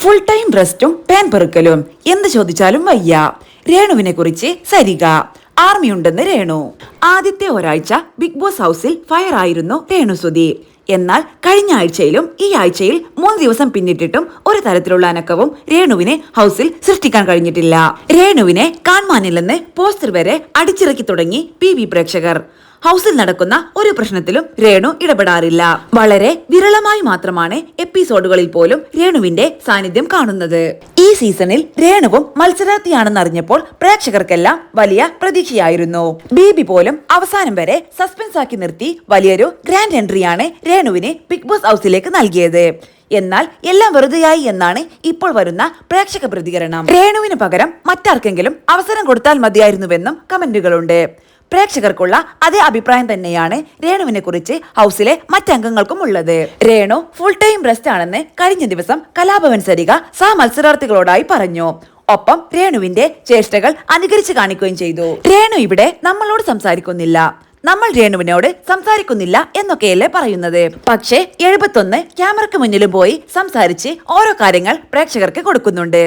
Full time റെസ്റ്റും pan പെറുക്കലും എന്ത് ചോദിച്ചാലും വയ്യ. രേണുവിനെ കുറിച്ച് സരിക. ആർമി ഉണ്ടെന്ന് രേണു. ആദ്യത്തെ ഒരാഴ്ച ബിഗ് ബോസ് ഹൗസിൽ ഫയർ ആയിരുന്നു രേണുസുതി. എന്നാൽ കഴിഞ്ഞ ആഴ്ചയിലും ഈ ആഴ്ചയിൽ 3 ദിവസം പിന്നിട്ടിട്ടും ഒരു തരത്തിലുള്ള അനക്കവും രേണുവിനെ ഹൗസിൽ സൃഷ്ടിക്കാൻ കഴിഞ്ഞിട്ടില്ല. രേണുവിനെ കാണാനില്ലെന്ന് പോസ്റ്റർ വരെ അടിച്ചിറക്കി തുടങ്ങി PV പ്രേക്ഷകർ. ഹൗസിൽ നടക്കുന്ന ഒരു പ്രശ്നത്തിലും രേണു ഇടപെടാറില്ല. വളരെ വിരളമായി മാത്രമാണ് എപ്പിസോഡുകളിൽ പോലും രേണുവിന്റെ സാന്നിധ്യം കാണുന്നത്. ഈ സീസണിൽ രേണുവും മത്സരാർത്ഥിയാണെന്ന് അറിഞ്ഞപ്പോൾ പ്രേക്ഷകർക്കെല്ലാം വലിയ പ്രതീക്ഷയായിരുന്നു. ബേബി പോലും അവസാനം വരെ സസ്പെൻസ് ആക്കി നിർത്തി വലിയൊരു ഗ്രാൻഡ് എൻട്രിയാണ് രേണുവിന് ബിഗ് ബോസ് ഹൗസിലേക്ക് നൽകിയത്. എന്നാൽ എല്ലാം വെറുതെയായി എന്നാണ് ഇപ്പോൾ വരുന്ന പ്രേക്ഷക പ്രതികരണം. രേണുവിന് പകരം മറ്റാർക്കെങ്കിലും അവസരം കൊടുത്താൽ മതിയായിരുന്നുവെന്നും കമന്റുകളുണ്ട്. പ്രേക്ഷകർക്കുള്ള അതേ അഭിപ്രായം തന്നെയാണ് രേണുവിനെ കുറിച്ച് ഹൗസിലെ മറ്റംഗങ്ങൾക്കും ഉള്ളത്. രേണു ഫുൾ ടൈം റെസ്റ്റ് ആണെന്ന് കഴിഞ്ഞ ദിവസം കലാഭവൻ സരിക മത്സരാർത്ഥികളോടായി പറഞ്ഞു. ഒപ്പം രേണുവിന്റെ ചേഷ്ടകൾ അനുകരിച്ച് കാണിക്കുകയും ചെയ്തു. രേണു ഇവിടെ നമ്മളോട് സംസാരിക്കുന്നില്ല, നമ്മൾ രേണുവിനോട് സംസാരിക്കുന്നില്ല എന്നൊക്കെയല്ലേ പറയുന്നത്. പക്ഷേ 71 ക്യാമറയ്ക്ക് മുന്നിലും പോയി സംസാരിച്ച് ഓരോ കാര്യങ്ങൾ പ്രേക്ഷകർക്ക് കൊടുക്കുന്നുണ്ട്.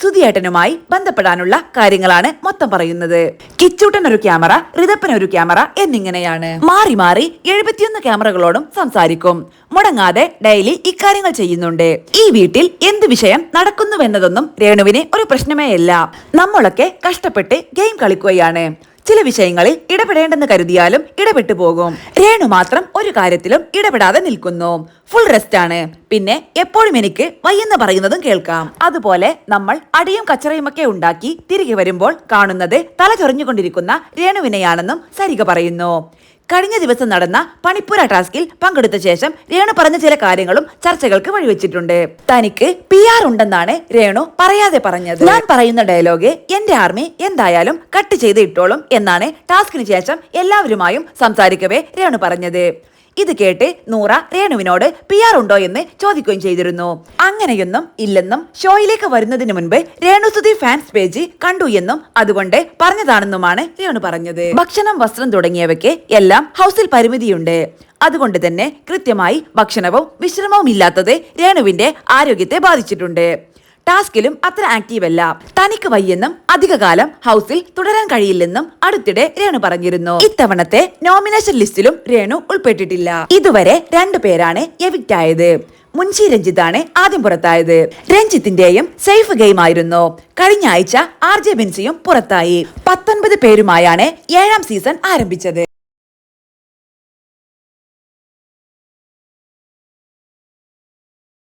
സുധിയേട്ടനുമായി ബന്ധപ്പെടാനുള്ള കാര്യങ്ങളാണ് മൊത്തം പറയുന്നത്. കിച്ചൂട്ടൻ ഒരു ക്യാമറ, ഋതപ്പൻ ഒരു ക്യാമറ എന്നിങ്ങനെയാണ് മാറി മാറി 71 ക്യാമറകളോടും സംസാരിക്കും. മുടങ്ങാതെ ഡെയിലി ഇക്കാര്യങ്ങൾ ചെയ്യുന്നുണ്ട്. ഈ വീട്ടിൽ എന്ത് വിഷയം നടക്കുന്നുവെന്നതൊന്നും രേണുവിന് ഒരു പ്രശ്നമേയല്ല. നമ്മളൊക്കെ കഷ്ടപ്പെട്ട് ഗെയിം കളിക്കുകയാണ്. ചില വിഷയങ്ങളിൽ ഇടപെടേണ്ടെന്ന് കരുതിയാലും ഇടപെട്ടു പോകും. രേണു മാത്രം ഒരു കാര്യത്തിലും ഇടപെടാതെ നിൽക്കുന്നു. ഫുൾ റെസ്റ്റ് ആണ്. പിന്നെ എപ്പോഴും എനിക്ക് വയ്യെന്ന് പറയുന്നതും കേൾക്കാം. അതുപോലെ നമ്മൾ അടിയും കച്ചറയുമൊക്കെ ഉണ്ടാക്കി തിരികെ വരുമ്പോൾ കാണുന്നത് തല ചൊറിഞ്ഞുകൊണ്ടിരിക്കുന്ന രേണുവിനെയാണെന്നും സരിക പറയുന്നു. കഴിഞ്ഞ ദിവസം നടന്ന പണിപ്പുര ടാസ്കിൽ പങ്കെടുത്ത ശേഷം രേണു പറഞ്ഞ ചില കാര്യങ്ങളും ചർച്ചകൾക്ക് വഴിവെച്ചിട്ടുണ്ട്. തനിക്ക് PR ഉണ്ടെന്നാണ് രേണു പറയാതെ പറഞ്ഞത്. ഞാൻ പറയുന്ന ഡയലോഗ് എന്റെ ആർമി എന്തായാലും കട്ട് ചെയ്ത് ഇട്ടോളും എന്നാണ് ടാസ്കിന് ശേഷം എല്ലാവരുമായും സംസാരിക്കവേ രേണു പറഞ്ഞത്. ഇത് കേട്ട് നൂറ രേണുവിനോട് PR ഉണ്ടോ എന്ന് ചോദിക്കുകയും ചെയ്തിരുന്നു. അങ്ങനെയൊന്നും ഇല്ലെന്നും ഷോയിലേക്ക് വരുന്നതിന് മുൻപ് രേണുസുതി ഫാൻസ് പേജ് കണ്ടു എന്നും അതുകൊണ്ട് പറഞ്ഞതാണെന്നുമാണ് രേണു പറഞ്ഞത്. ഭക്ഷണം, വസ്ത്രം തുടങ്ങിയവയ്ക്ക് എല്ലാം ഹൗസിൽ പരിമിതിയുണ്ട്. അതുകൊണ്ട് തന്നെ കൃത്യമായി ഭക്ഷണവും വിശ്രമവും ഇല്ലാത്തത് രേണുവിന്റെ ആരോഗ്യത്തെ ബാധിച്ചിട്ടുണ്ട്. ടാസ്കിലും അത്ര ആക്റ്റീവ് അല്ല. തനിക്ക് വയ്യെന്നും അധികകാലം ഹൗസിൽ തുടരാൻ കഴിയില്ലെന്നും അടുത്തിടെ രേണു പറഞ്ഞിരുന്നു. ഇത്തവണത്തെ നോമിനേഷൻ ലിസ്റ്റിലും രേണു ഉൾപ്പെട്ടിട്ടില്ല. ഇതുവരെ 2 പേരാണ് എവിക്റ്റ് ആയത്. മുൻഷി രഞ്ജിത്താണ് ആദ്യം പുറത്തായത്. രഞ്ജിത്തിന്റെയും സേഫ് ഗെയിം ആയിരുന്നു. കഴിഞ്ഞ ആഴ്ച RJ ബെൻസിയും പുറത്തായി. 19 പേരുമായാണ് 7ാം സീസൺ ആരംഭിച്ചത്.